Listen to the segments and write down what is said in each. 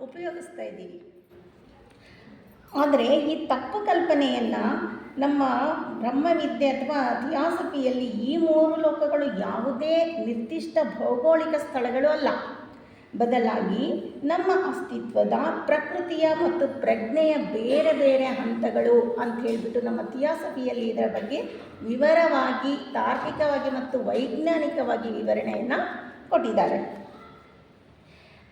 ಉಪಯೋಗಿಸ್ತಾ ಇದ್ದೀವಿ. ಆದರೆ ಈ ತಪ್ಪು ಕಲ್ಪನೆಯನ್ನು ನಮ್ಮ ಬ್ರಹ್ಮವಿದ್ಯೆ ಅಥವಾ ಥಿಯಾಸಫಿಯಲ್ಲಿ ಈ 3 ಲೋಕಗಳು ಯಾವುದೇ ನಿರ್ದಿಷ್ಟ ಭೌಗೋಳಿಕ ಸ್ಥಳಗಳು ಅಲ್ಲ, ಬದಲಾಗಿ ನಮ್ಮ ಅಸ್ತಿತ್ವದ ಪ್ರಕೃತಿಯ ಮತ್ತು ಪ್ರಜ್ಞೆಯ ಬೇರೆ ಬೇರೆ ಹಂತಗಳು ಅಂತ ಹೇಳಿಬಿಟ್ಟು ನಮ್ಮ ಥಿಯಾಸಫಿಯಲ್ಲಿ ಇದರ ಬಗ್ಗೆ ವಿವರವಾಗಿ, ತಾರ್ಕಿಕವಾಗಿ ಮತ್ತು ವೈಜ್ಞಾನಿಕವಾಗಿ ವಿವರಣೆಯನ್ನು ಕೊಟ್ಟಿದ್ದಾರೆ.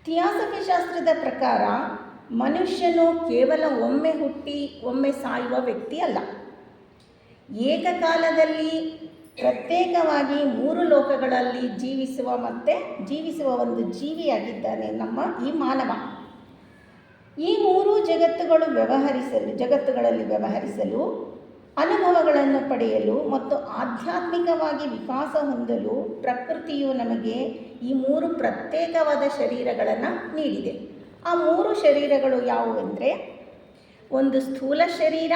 ಥಿಯಾಸಫಿ ಶಾಸ್ತ್ರದ ಪ್ರಕಾರ ಮನುಷ್ಯನು ಕೇವಲ ಒಮ್ಮೆ ಹುಟ್ಟಿ ಒಮ್ಮೆ ಸಾಯುವ ವ್ಯಕ್ತಿ ಅಲ್ಲ. ಏಕಕಾಲದಲ್ಲಿ ಪ್ರತ್ಯೇಕವಾಗಿ 3 ಲೋಕಗಳಲ್ಲಿ ಜೀವಿಸುವ ಒಂದು ಜೀವಿಯಾಗಿದ್ದಾನೆ ನಮ್ಮ ಈ ಮಾನವ. ಈ 3 ಜಗತ್ತುಗಳಲ್ಲಿ ವ್ಯವಹರಿಸಲು, ಅನುಭವಗಳನ್ನು ಪಡೆಯಲು ಮತ್ತು ಆಧ್ಯಾತ್ಮಿಕವಾಗಿ ವಿಕಾಸ ಹೊಂದಲು ಪ್ರಕೃತಿಯು ನಮಗೆ ಈ 3 ಪ್ರತ್ಯೇಕವಾದ ಶರೀರಗಳನ್ನು ನೀಡಿದೆ. ಆ 3 ಶರೀರಗಳು ಯಾವುವೆಂದರೆ, ಒಂದು ಸ್ಥೂಲ ಶರೀರ,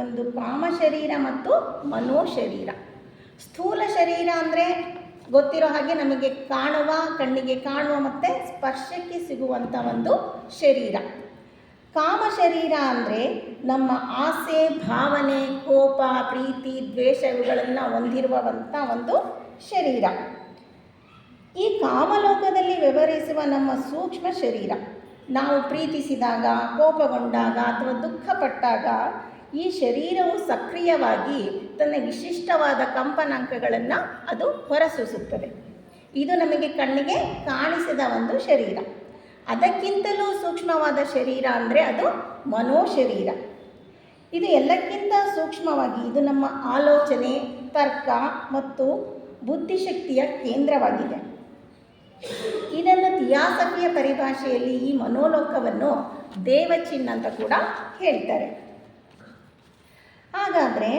ಒಂದು ಕಾಮ ಶರೀರ ಮತ್ತು ಮನೋಶರೀರ. ಸ್ಥೂಲ ಶರೀರ ಅಂದರೆ ಗೊತ್ತಿರೋ ಹಾಗೆ ನಮಗೆ ಕಣ್ಣಿಗೆ ಕಾಣುವ ಮತ್ತು ಸ್ಪರ್ಶಕ್ಕೆ ಸಿಗುವಂಥ ಒಂದು ಶರೀರ. ಕಾಮ ಶರೀರ ಅಂದರೆ ನಮ್ಮ ಆಸೆ, ಭಾವನೆ, ಕೋಪ, ಪ್ರೀತಿ, ದ್ವೇಷ ಇವುಗಳನ್ನು ಹೊಂದಿರುವಂಥ ಒಂದು ಶರೀರ. ಈ ಕಾಮಲೋಕದಲ್ಲಿ ವ್ಯವಹರಿಸುವ ನಮ್ಮ ಸೂಕ್ಷ್ಮ ಶರೀರ, ನಾವು ಪ್ರೀತಿಸಿದಾಗ, ಕೋಪಗೊಂಡಾಗ ಅಥವಾ ದುಃಖಪಟ್ಟಾಗ ಈ ಶರೀರವು ಸಕ್ರಿಯವಾಗಿ ತನ್ನ ವಿಶಿಷ್ಟವಾದ ಕಂಪನಾಂಕಗಳನ್ನು ಅದು ಹೊರಸೂಸುತ್ತದೆ. ಇದು ನಮಗೆ ಕಣ್ಣಿಗೆ ಕಾಣಿಸಿದ ಒಂದು ಶರೀರ. ಅದಕ್ಕಿಂತಲೂ ಸೂಕ್ಷ್ಮವಾದ ಶರೀರ ಅಂದರೆ ಅದು ಮನೋಶರೀರ. ಇದು ಎಲ್ಲಕ್ಕಿಂತ ಸೂಕ್ಷ್ಮವಾಗಿ ಇದು ನಮ್ಮ ಆಲೋಚನೆ, ತರ್ಕ ಮತ್ತು ಬುದ್ಧಿಶಕ್ತಿಯ ಕೇಂದ್ರವಾಗಿದೆ. ಇದನ್ನು ಥಿಯಾಸಫಿಯ ಪರಿಭಾಷೆಯಲ್ಲಿ ಈ ಮನೋಲೋಕವನ್ನು ದೇವಚಿನ್ ಅಂತ ಕೂಡ ಹೇಳ್ತಾರೆ. ಹಾಗಾದರೆ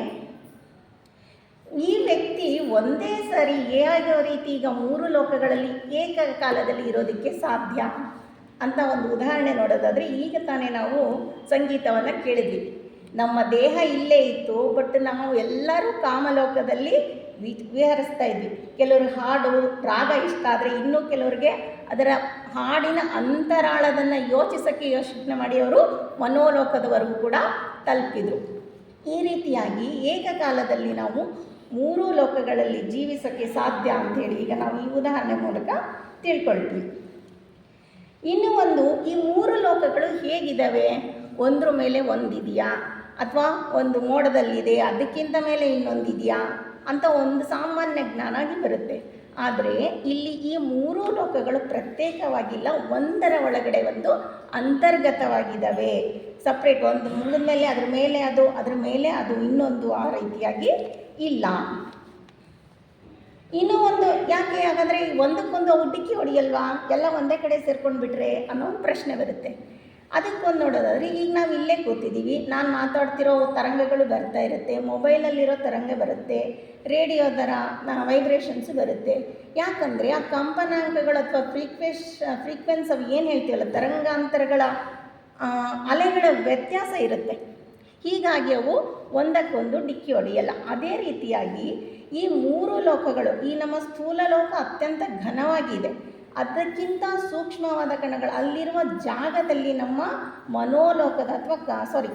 ಈ ವ್ಯಕ್ತಿ ಒಂದೇ ಸರಿ ಯಾವ ರೀತಿ ಈಗ 3 ಲೋಕಗಳಲ್ಲಿ ಏಕಕಾಲದಲ್ಲಿ ಇರೋದಕ್ಕೆ ಸಾಧ್ಯ ಅಂತ ಒಂದು ಉದಾಹರಣೆ ನೋಡೋದಾದರೆ, ಈಗ ತಾನೇ ನಾವು ಸಂಗೀತವನ್ನು ಕೇಳಿದ್ವಿ. ನಮ್ಮ ದೇಹ ಇಲ್ಲೇ ಇತ್ತು, ಬಟ್ ನಾವು ಎಲ್ಲರೂ ಕಾಮಲೋಕದಲ್ಲಿ ವಿಹರಿಸ್ತಾ ಇದ್ವಿ. ಕೆಲವರು ಹಾಡು ರಾಗ ಇಷ್ಟ ಆದರೆ ಇನ್ನೂ ಕೆಲವರಿಗೆ ಅದರ ಹಾಡಿನ ಅಂತರಾಳದನ್ನು ಯೋಚನೆ ಮಾಡಿ ಅವರು ಮನೋಲೋಕದವರೆಗೂ ಕೂಡ ತಲುಪಿದರು. ಈ ರೀತಿಯಾಗಿ ಏಕಕಾಲದಲ್ಲಿ ನಾವು 3 ಲೋಕಗಳಲ್ಲಿ ಜೀವಿಸೋಕ್ಕೆ ಸಾಧ್ಯ ಅಂಥೇಳಿ ಈಗ ನಾವು ಈ ಉದಾಹರಣೆ ಮೂಲಕ ತಿಳ್ಕೊಳ್ತೀವಿ. ಇನ್ನು ಈ 3 ಲೋಕಗಳು ಹೇಗಿದ್ದಾವೆ, ಒಂದ್ರ ಮೇಲೆ ಒಂದಿದೆಯಾ ಅಥವಾ ಒಂದು ಮೋಡದಲ್ಲಿದೆ ಅದಕ್ಕಿಂತ ಮೇಲೆ ಇನ್ನೊಂದಿದೆಯಾ ಅಂತ ಒಂದು ಸಾಮಾನ್ಯ ಜ್ಞಾನ ಆಗಿ ಬರುತ್ತೆ. ಆದರೆ ಇಲ್ಲಿ ಈ 3 ಲೋಕಗಳು ಪ್ರತ್ಯೇಕವಾಗಿಲ್ಲ, ಒಂದರ ಒಳಗಡೆ ಒಂದು ಅಂತರ್ಗತವಾಗಿದ್ದಾವೆ. ಸಪ್ರೇಟ್ ಒಂದು ಮುಗಿದ ಮೇಲೆ ಅದ್ರ ಮೇಲೆ ಅದು ಇನ್ನೊಂದು ಆ ರೀತಿಯಾಗಿ ಇಲ್ಲ. ಇನ್ನೂ ಒಂದು ಯಾಕೆ ಹಾಗಾದರೆ ಒಂದಕ್ಕೊಂದು ಡಿಕ್ಕಿ ಹೊಡಿಯಲ್ವಾ, ಎಲ್ಲ ಒಂದೇ ಕಡೆ ಸೇರ್ಕೊಂಡು ಬಿಟ್ರೆ ಅನ್ನೋ ಒಂದು ಪ್ರಶ್ನೆ ಬರುತ್ತೆ. ಅದಕ್ಕೊಂದು ನೋಡೋದಾದರೆ ಈಗ ನಾವು ಇಲ್ಲೇ ಕೂತಿದ್ದೀವಿ, ನಾನು ಮಾತಾಡ್ತಿರೋ ತರಂಗಗಳು ಬರ್ತಾ ಇರುತ್ತೆ, ಮೊಬೈಲಲ್ಲಿರೋ ತರಂಗ ಬರುತ್ತೆ, ರೇಡಿಯೋದರ ವೈಬ್ರೇಷನ್ಸು ಬರುತ್ತೆ. ಯಾಕಂದರೆ ಆ ಕಂಪನಾಂಕಗಳು ಅಥವಾ ಫ್ರೀಕ್ವೆನ್ಸ್ ಅವು ಏನು ಹೇಳ್ತೀವಲ್ಲ, ತರಂಗಾಂತರಗಳ ಅಲೆಗಳ ವ್ಯತ್ಯಾಸ ಇರುತ್ತೆ. ಹೀಗಾಗಿ ಅವು ಒಂದಕ್ಕೊಂದು ಡಿಕ್ಕಿ ಹೊಡೆಯಲ್ಲ. ಅದೇ ರೀತಿಯಾಗಿ ಈ 3 ಲೋಕಗಳು, ಈ ನಮ್ಮ ಸ್ಥೂಲ ಲೋಕ ಅತ್ಯಂತ ಘನವಾಗಿದೆ, ಅದಕ್ಕಿಂತ ಸೂಕ್ಷ್ಮವಾದ ಕಣಗಳು ಅಲ್ಲಿರುವ ಜಾಗದಲ್ಲಿ ನಮ್ಮ ಮನೋಲೋಕದ ಅಥವಾ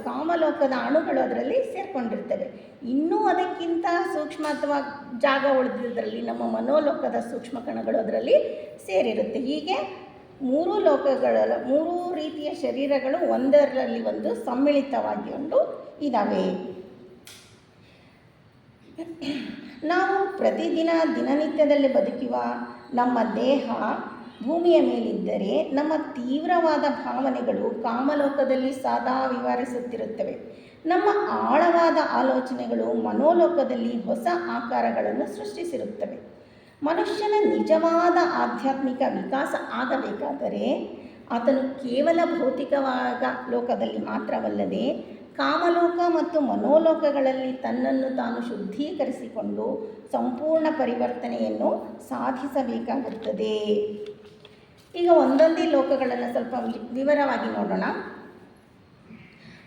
ಕಾಮಲೋಕದ ಅಣುಗಳು ಅದರಲ್ಲಿ ಸೇರಿಕೊಂಡಿರ್ತವೆ. ಇನ್ನೂ ಅದಕ್ಕಿಂತ ಸೂಕ್ಷ್ಮ ಅಥವಾ ಜಾಗ ಉಳಿದಿದ್ದರಲ್ಲಿ ನಮ್ಮ ಮನೋಲೋಕದ ಸೂಕ್ಷ್ಮ ಕಣಗಳು ಅದರಲ್ಲಿ ಸೇರಿರುತ್ತೆ. ಹೀಗೆ 3 ಲೋಕಗಳ 3 ರೀತಿಯ ಶರೀರಗಳು ಒಂದರಲ್ಲಿ ಒಂದು ಸಮ್ಮಿಳಿತವಾಗಿ ಇದ್ದಾವೆ. ನಾವು ಪ್ರತಿದಿನ ದಿನನಿತ್ಯದಲ್ಲಿ ಬದುಕುವ ನಮ್ಮ ದೇಹ ಭೂಮಿಯ ಮೇಲಿದ್ದರೆ ನಮ್ಮ ತೀವ್ರವಾದ ಭಾವನೆಗಳು ಕಾಮಲೋಕದಲ್ಲಿ ಸದಾ ವಿವರಿಸುತ್ತಿರುತ್ತವೆ. ನಮ್ಮ ಆಳವಾದ ಆಲೋಚನೆಗಳು ಮನೋಲೋಕದಲ್ಲಿ ಹೊಸ ಆಕಾರಗಳನ್ನು ಸೃಷ್ಟಿಸಿರುತ್ತವೆ. ಮನುಷ್ಯನ ನಿಜವಾದ ಆಧ್ಯಾತ್ಮಿಕ ವಿಕಾಸ ಆಗಬೇಕಾದರೆ ಆತನು ಕೇವಲ ಭೌತಿಕವಾದ ಲೋಕದಲ್ಲಿ ಮಾತ್ರವಲ್ಲದೆ ಕಾಮಲೋಕ ಮತ್ತು ಮನೋಲೋಕಗಳಲ್ಲಿ ತನ್ನನ್ನು ತಾನು ಶುದ್ಧೀಕರಿಸಿಕೊಂಡು ಸಂಪೂರ್ಣ ಪರಿವರ್ತನೆಯನ್ನು ಸಾಧಿಸಬೇಕಾಗುತ್ತದೆ. ಈಗ ಒಂದೊಂದೇ ಲೋಕಗಳನ್ನು ಸ್ವಲ್ಪ ವಿವರವಾಗಿ ನೋಡೋಣ.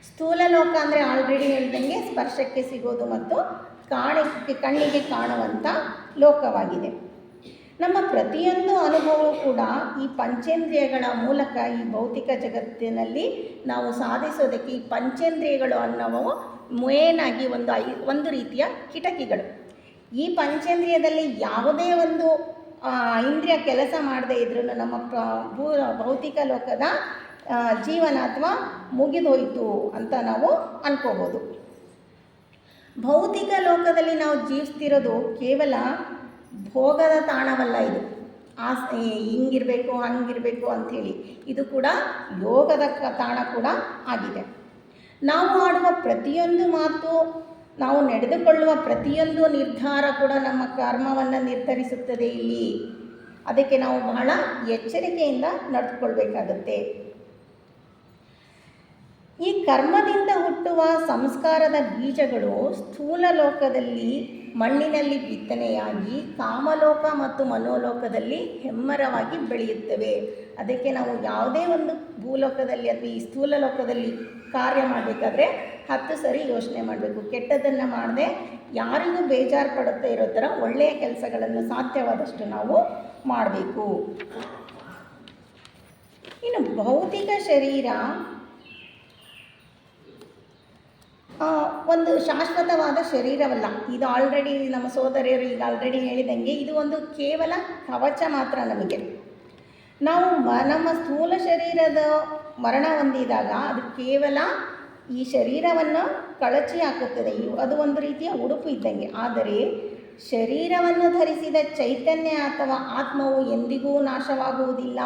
ಸ್ಥೂಲ ಲೋಕ ಅಂದರೆ ಆಲ್ರೆಡಿ ಹೇಳ್ದಂಗೆ ಸ್ಪರ್ಶಕ್ಕೆ ಸಿಗೋದು ಮತ್ತು ಕಣ್ಣಿಗೆ ಕಾಣುವಂಥ ಲೋಕವಾಗಿದೆ. ನಮ್ಮ ಪ್ರತಿಯೊಂದು ಅನುಭವವೂ ಕೂಡ ಈ ಪಂಚೇಂದ್ರಿಯಗಳ ಮೂಲಕ ಈ ಭೌತಿಕ ಜಗತ್ತಿನಲ್ಲಿ ನಾವು ಸಾಧಿಸೋದಕ್ಕೆ ಈ ಪಂಚೇಂದ್ರಿಯಗಳು ಅನ್ನೋವು ಮೇನಾಗಿ ಒಂದು ರೀತಿಯ ಕಿಟಕಿಗಳು. ಈ ಪಂಚೇಂದ್ರಿಯದಲ್ಲಿ ಯಾವುದೇ ಒಂದು ಇಂದ್ರಿಯ ಕೆಲಸ ಮಾಡದೇ ಇದ್ರೂ ನಮ್ಮ ಭೌತಿಕ ಲೋಕದ ಜೀವನ ಅಥವಾ ಮುಗಿದೋಯ್ತು ಅಂತ ನಾವು ಅನ್ಕೋಬೋದು. ಭೌತಿಕ ಲೋಕದಲ್ಲಿ ನಾವು ಜೀವಿಸ್ತಿರೋದು ಕೇವಲ ಭೋಗದ ತಾಣವಲ್ಲ. ಇದು ಹಿಂಗಿರಬೇಕು ಹಂಗಿರಬೇಕು ಅಂಥೇಳಿ ಇದು ಕೂಡ ಯೋಗದ ತಾಣ ಕೂಡ ಆಗಿದೆ. ನಾವು ಆಡುವ ಪ್ರತಿಯೊಂದು ಮಾತು, ನಾವು ನಡೆದುಕೊಳ್ಳುವ ಪ್ರತಿಯೊಂದು ನಿರ್ಧಾರ ಕೂಡ ನಮ್ಮ ಕರ್ಮವನ್ನು ನಿರ್ಧರಿಸುತ್ತದೆ ಇಲ್ಲಿ. ಅದಕ್ಕೆ ನಾವು ಬಹಳ ಎಚ್ಚರಿಕೆಯಿಂದ ನಡೆದುಕೊಳ್ಬೇಕಾಗುತ್ತೆ. ಈ ಕರ್ಮದಿಂದ ಹುಟ್ಟುವ ಸಂಸ್ಕಾರದ ಬೀಜಗಳು ಸ್ಥೂಲ ಲೋಕದಲ್ಲಿ ಮಣ್ಣಿನಲ್ಲಿ ಬಿತ್ತನೆಯಾಗಿ ಕಾಮಲೋಕ ಮತ್ತು ಮನೋಲೋಕದಲ್ಲಿ ಹೆಮ್ಮರವಾಗಿ ಬೆಳೆಯುತ್ತವೆ. ಅದಕ್ಕೆ ನಾವು ಯಾವುದೇ ಒಂದು ಭೂಲೋಕದಲ್ಲಿ ಅಥವಾ ಈ ಸ್ಥೂಲ ಲೋಕದಲ್ಲಿ ಕಾರ್ಯ ಮಾಡಬೇಕಾದ್ರೆ 10 ಸರಿ ಯೋಚನೆ ಮಾಡಬೇಕು. ಕೆಟ್ಟದ್ದನ್ನು ಮಾಡದೆ ಯಾರಿಗೂ ಬೇಜಾರು ಪಡುತ್ತಾ ಇರೋ ಥರ ಒಳ್ಳೆಯ ಕೆಲಸಗಳನ್ನು ಸಾಧ್ಯವಾದಷ್ಟು ನಾವು ಮಾಡಬೇಕು. ಇನ್ನು ಭೌತಿಕ ಶರೀರ ಒಂದು ಶಾಶ್ವತವಾದ ಶರೀರವಲ್ಲ. ಇದು ಆಲ್ರೆಡಿ ನಮ್ಮ ಸೋದರಿಯರು ಈಗ ಆಲ್ರೆಡಿ ಹೇಳಿದಂಗೆ ಇದು ಒಂದು ಕೇವಲ ಕವಚ ಮಾತ್ರ. ನಮಗೆ ನಾವು ನಮ್ಮ ಸ್ಥೂಲ ಶರೀರದ ಮರಣ ಹೊಂದಿದಾಗ ಅದು ಕೇವಲ ಈ ಶರೀರವನ್ನು ಕಳಚಿ ಹಾಕುತ್ತದೆ. ಅದು ಒಂದು ರೀತಿಯ ಉಡುಪು ಇದ್ದಂಗೆ. ಆದರೆ ಶರೀರವನ್ನು ಧರಿಸಿದ ಚೈತನ್ಯ ಅಥವಾ ಆತ್ಮವು ಎಂದಿಗೂ ನಾಶವಾಗುವುದಿಲ್ಲ.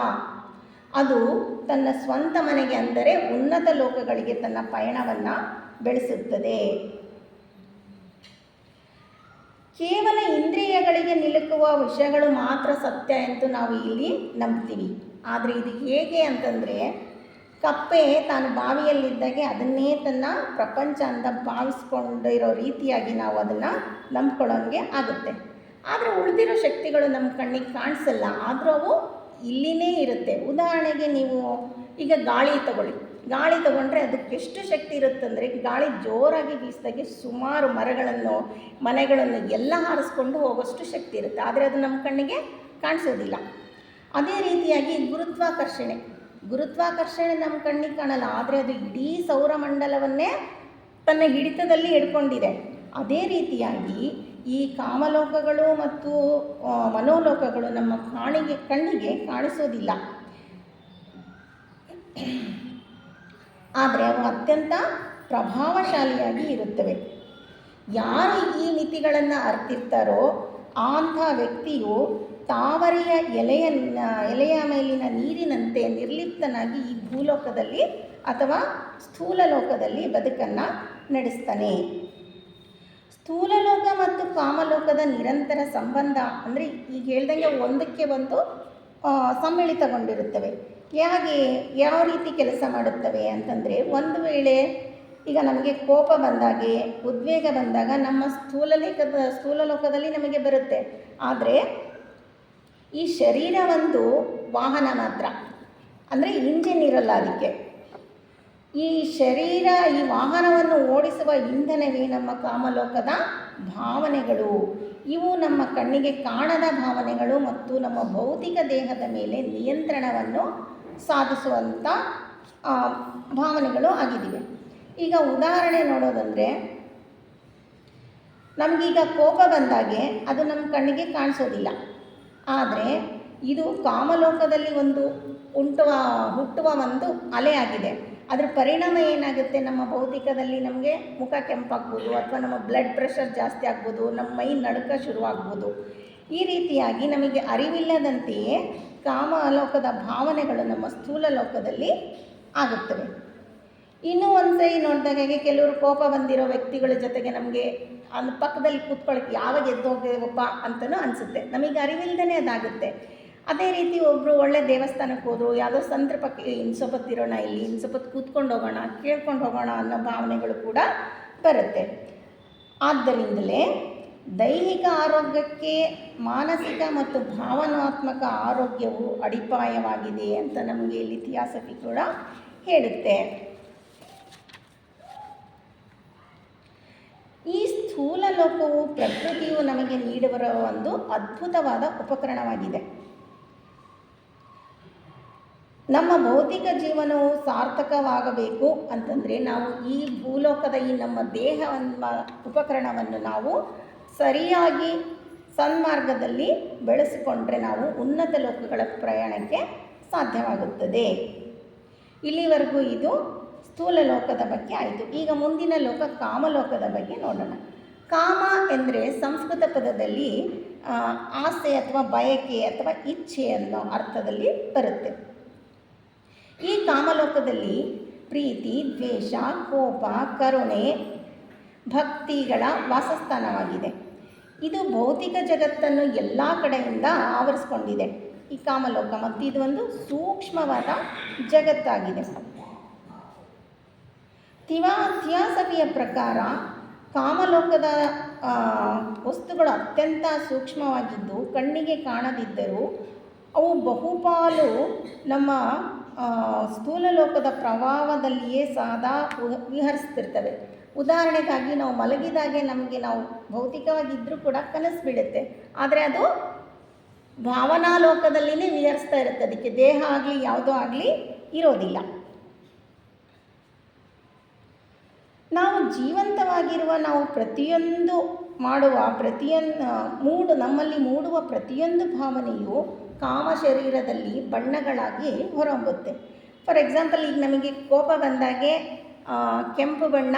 ಅದು ತನ್ನ ಸ್ವಂತ ಮನೆಗೆ, ಅಂದರೆ ಉನ್ನತ ಲೋಕಗಳಿಗೆ ತನ್ನ ಪಯಣವನ್ನು ಬೆಳೆಸುತ್ತದೆ. ಕೇವಲ ಇಂದ್ರಿಯಗಳಿಗೆ ನಿಲುಕುವ ವಿಷಯಗಳು ಮಾತ್ರ ಸತ್ಯ ಎಂದು ನಾವು ಇಲ್ಲಿ ನಂಬ್ತೀವಿ. ಆದರೆ ಇದು ಹೇಗೆ ಅಂತಂದರೆ, ಕಪ್ಪೆ ತಾನು ಬಾವಿಯಲ್ಲಿದ್ದಾಗೆ ಅದನ್ನೇ ತನ್ನ ಪ್ರಪಂಚ ಅಂತ ಭಾವಿಸ್ಕೊಂಡಿರೋ ರೀತಿಯಾಗಿ ನಾವು ಅದನ್ನು ನಂಬ್ಕೊಳ್ಳೋಂಗೆ ಆಗುತ್ತೆ. ಆದರೆ ಉಳಿದಿರೋ ಶಕ್ತಿಗಳು ನಮ್ಮ ಕಣ್ಣಿಗೆ ಕಾಣಿಸಲ್ಲ, ಆದರೂ ಅವು ಇಲ್ಲಿನೇ ಇರುತ್ತೆ. ಉದಾಹರಣೆಗೆ ನೀವು ಈಗ ಗಾಳಿ ತಗೊಂಡ್ರೆ ಅದಕ್ಕೆ ಎಷ್ಟು ಶಕ್ತಿ ಇರುತ್ತಂದರೆ, ಗಾಳಿ ಜೋರಾಗಿ ಬೀಸಿದಾಗೆ ಸುಮಾರು ಮನೆಗಳನ್ನು ಎಲ್ಲ ಹಾರಿಸ್ಕೊಂಡು ಹೋಗೋಷ್ಟು ಶಕ್ತಿ ಇರುತ್ತೆ. ಆದರೆ ಅದು ನಮ್ಮ ಕಣ್ಣಿಗೆ ಕಾಣಿಸೋದಿಲ್ಲ. ಅದೇ ರೀತಿಯಾಗಿ ಗುರುತ್ವಾಕರ್ಷಣೆ ನಮ್ಮ ಕಣ್ಣಿಗೆ ಕಾಣಲ್ಲ, ಆದರೆ ಅದು ಇಡೀ ಸೌರಮಂಡಲವನ್ನೇ ತನ್ನ ಹಿಡಿತದಲ್ಲಿ ಹಿಡ್ಕೊಂಡಿದೆ. ಅದೇ ರೀತಿಯಾಗಿ ಈ ಕಾಮಲೋಕಗಳು ಮತ್ತು ಮನೋಲೋಕಗಳು ನಮ್ಮ ಕಣ್ಣಿಗೆ ಕಾಣಿಸೋದಿಲ್ಲ, ಆದರೆ ಅವು ಅತ್ಯಂತ ಪ್ರಭಾವಶಾಲಿಯಾಗಿ ಇರುತ್ತವೆ. ಯಾರು ಈ ಮಿತಿಗಳನ್ನು ಅರ್ತಿರ್ತಾರೋ ಅಂಥ ವ್ಯಕ್ತಿಯು ತಾವರೆಯ ಎಲೆಯ ಮೇಲಿನ ನೀರಿನಂತೆ ನಿರ್ಲಿಪ್ತನಾಗಿ ಈ ಭೂಲೋಕದಲ್ಲಿ ಅಥವಾ ಸ್ಥೂಲ ಲೋಕದಲ್ಲಿ ಬದುಕನ್ನು ನಡೆಸ್ತಾನೆ. ಸ್ಥೂಲ ಲೋಕ ಮತ್ತು ಕಾಮಲೋಕದ ನಿರಂತರ ಸಂಬಂಧ ಅಂದರೆ ಈಗ ಹೇಳ್ದಂಗೆ ಒಂದಕ್ಕೆ ಒಂದು ಸಮ್ಮಿಳಿತಗೊಂಡಿರುತ್ತವೆ. ಯಾವ ರೀತಿ ಕೆಲಸ ಮಾಡುತ್ತವೆ ಅಂತಂದರೆ, ಒಂದು ವೇಳೆ ಈಗ ನಮಗೆ ಕೋಪ ಬಂದಾಗೆ, ಉದ್ವೇಗ ಬಂದಾಗ ನಮ್ಮ ಸ್ಥೂಲ ಲೋಕದಲ್ಲಿ ನಮಗೆ ಬರುತ್ತೆ. ಆದರೆ ಈ ಶರೀರ ಒಂದು ವಾಹನ ಮಾತ್ರ, ಅಂದರೆ ಇಂಜಿನ್ ಇರಲ್ಲ ಅದಕ್ಕೆ. ಈ ವಾಹನವನ್ನು ಓಡಿಸುವ ಇಂಧನವೇ ನಮ್ಮ ಕಾಮಲೋಕದ ಭಾವನೆಗಳು. ಇವು ನಮ್ಮ ಕಣ್ಣಿಗೆ ಕಾಣದ ಭಾವನೆಗಳು ಮತ್ತು ನಮ್ಮ ಭೌತಿಕ ದೇಹದ ಮೇಲೆ ನಿಯಂತ್ರಣವನ್ನು ಸಾಧಿಸುವಂಥ ಭಾವನೆಗಳು ಆಗಿವೆ. ಈಗ ಉದಾಹರಣೆ ನೋಡೋದಂದರೆ, ನಮಗೀಗ ಕೋಪ ಬಂದಾಗೆ ಅದು ನಮ್ಮ ಕಣ್ಣಿಗೆ ಕಾಣಿಸೋದಿಲ್ಲ, ಆದರೆ ಇದು ಕಾಮಲೋಕದಲ್ಲಿ ಒಂದು ಹುಟ್ಟುವ ಒಂದು ಅಲೆ ಆಗಿದೆ. ಅದರ ಪರಿಣಾಮ ಏನಾಗುತ್ತೆ, ನಮ್ಮ ಭೌತಿಕದಲ್ಲಿ ನಮಗೆ ಮುಖ ಕೆಂಪಾಗ್ಬೋದು, ಅಥವಾ ನಮ್ಮ ಬ್ಲಡ್ ಪ್ರೆಷರ್ ಜಾಸ್ತಿ ಆಗ್ಬೋದು, ನಮ್ಮ ಮೈ ನಡುಕ ಶುರುವಾಗ್ಬೋದು. ಈ ರೀತಿಯಾಗಿ ನಮಗೆ ಅರಿವಿಲ್ಲದಂತೆಯೇ ಕಾಮಲೋಕದ ಭಾವನೆಗಳು ನಮ್ಮ ಸ್ಥೂಲ ಲೋಕದಲ್ಲಿ ಆಗುತ್ತವೆ. ಇನ್ನೂ ಒಂದು ಸರಿ ನೋಡಿದಾಗ ಕೆಲವರು ಕೋಪ ಬಂದಿರೋ ವ್ಯಕ್ತಿಗಳ ಜೊತೆಗೆ ನಮಗೆ ಪಕ್ಕದಲ್ಲಿ ಕೂತ್ಕೊಳ್ಳೋಕ್ಕೆ ಯಾವಾಗ ಎದ್ದೋಗೇವಪ್ಪ ಅಂತಲೂ ಅನಿಸುತ್ತೆ. ನಮಗೆ ಅರಿವಿಲ್ಲದೇ ಅದಾಗುತ್ತೆ. ಅದೇ ರೀತಿ ಒಬ್ಬರು ಒಳ್ಳೆ ದೇವಸ್ಥಾನಕ್ಕೆ ಹೋದರು, ಯಾವುದೋ ಸಂತರ ಪಕ್ಕ ಇನ್ಸೊಪ್ಪತ್ತಿರೋಣ, ಇಲ್ಲಿ ಇನ್ಸೊಪ್ಪತ್ತು ಕೂತ್ಕೊಂಡು ಹೋಗೋಣ, ಕೇಳ್ಕೊಂಡು ಹೋಗೋಣ ಅನ್ನೋ ಭಾವನೆಗಳು ಕೂಡ ಬರುತ್ತೆ. ಆದ್ದರಿಂದಲೇ ದೈಹಿಕ ಆರೋಗ್ಯಕ್ಕೆ ಮಾನಸಿಕ ಮತ್ತು ಭಾವನಾತ್ಮಕ ಆರೋಗ್ಯವು ಅಡಿಪಾಯವಾಗಿದೆ ಅಂತ ನಮಗೆ ಇಲ್ಲಿ ಥಿಯಾಸಫಿ ಕೂಡ ಹೇಳುತ್ತೆ. ಈ ಸ್ಥೂಲ ಲೋಕವು ಪ್ರಕೃತಿಯು ನಮಗೆ ನೀಡುವ ಒಂದು ಅದ್ಭುತವಾದ ಉಪಕರಣವಾಗಿದೆ. ನಮ್ಮ ಭೌತಿಕ ಜೀವನವು ಸಾರ್ಥಕವಾಗಬೇಕು ಅಂತಂದರೆ ನಾವು ಈ ಭೂಲೋಕದ ಈ ನಮ್ಮ ದೇಹವೆಂಬ ಉಪಕರಣವನ್ನು ನಾವು ಸರಿಯಾಗಿ ಸನ್ಮಾರ್ಗದಲ್ಲಿ ಬೆಳೆಸಿಕೊಂಡ್ರೆ ನಾವು ಉನ್ನತ ಲೋಕಗಳ ಪ್ರಯಾಣಕ್ಕೆ ಸಾಧ್ಯವಾಗುತ್ತದೆ. ಇಲ್ಲಿವರೆಗೂ ಇದು ಸ್ಥೂಲ ಲೋಕದ ಬಗ್ಗೆ ಆಯಿತು. ಈಗ ಮುಂದಿನ ಲೋಕ ಕಾಮಲೋಕದ ಬಗ್ಗೆ ನೋಡೋಣ. ಕಾಮ ಎಂದರೆ ಸಂಸ್ಕೃತ ಪದದಲ್ಲಿ ಆಸೆ ಅಥವಾ ಬಯಕೆ ಅಥವಾ ಇಚ್ಛೆ ಅನ್ನೋ ಅರ್ಥದಲ್ಲಿ ಬರುತ್ತೆ. ಈ ಕಾಮಲೋಕದಲ್ಲಿ ಪ್ರೀತಿ, ದ್ವೇಷ, ಕೋಪ, ಕರುಣೆ, ಭಕ್ತಿಗಳ ವಾಸಸ್ಥಾನವಾಗಿದೆ. ಇದು ಭೌತಿಕ ಜಗತ್ತನ್ನು ಎಲ್ಲ ಕಡೆಯಿಂದ ಆವರಿಸ್ಕೊಂಡಿದೆ ಈ ಕಾಮಲೋಕ, ಮತ್ತು ಇದು ಒಂದು ಸೂಕ್ಷ್ಮವಾದ ಜಗತ್ತಾಗಿದೆ. ಥಿಯಾಸಫಿಯ ಪ್ರಕಾರ ಕಾಮಲೋಕದ ವಸ್ತುಗಳು ಅತ್ಯಂತ ಸೂಕ್ಷ್ಮವಾಗಿದ್ದು ಕಣ್ಣಿಗೆ ಕಾಣದಿದ್ದರೂ ಅವು ಬಹುಪಾಲು ನಮ್ಮ ಸ್ಥೂಲ ಲೋಕದ ಪ್ರಭಾವದಲ್ಲಿಯೇ ಸದಾ ವಿಹರಿಸ್ತಿರ್ತವೆ. ಉದಾಹರಣೆಗಾಗಿ ನಾವು ಮಲಗಿದಾಗೆ ನಮಗೆ ನಾವು ಭೌತಿಕವಾಗಿದ್ದರೂ ಕೂಡ ಕನಸು ಬೀಳುತ್ತೆ, ಆದರೆ ಅದು ಭಾವನಾ ಲೋಕದಲ್ಲಿನೇ ವಿಹರಿಸ್ತಾ ಇರುತ್ತೆ. ಅದಕ್ಕೆ ದೇಹ ಆಗಲಿ ಯಾವುದೋ ಆಗಲಿ ಇರೋದಿಲ್ಲ. ನಾವು ಜೀವಂತವಾಗಿರುವ ನಾವು ಪ್ರತಿಯೊಂದು ಮಾಡುವ ನಮ್ಮಲ್ಲಿ ಮೂಡುವ ಪ್ರತಿಯೊಂದು ಭಾವನೆಯು ಕಾಮ ಶರೀರದಲ್ಲಿ ಬಣ್ಣಗಳಾಗಿ ಹೊರಹೊಮ್ಮುತ್ತೆ. ಫಾರ್ ಎಕ್ಸಾಂಪಲ್, ಈಗ ನಮಗೆ ಕೋಪ ಬಂದಾಗೆ ಕೆಂಪು ಬಣ್ಣ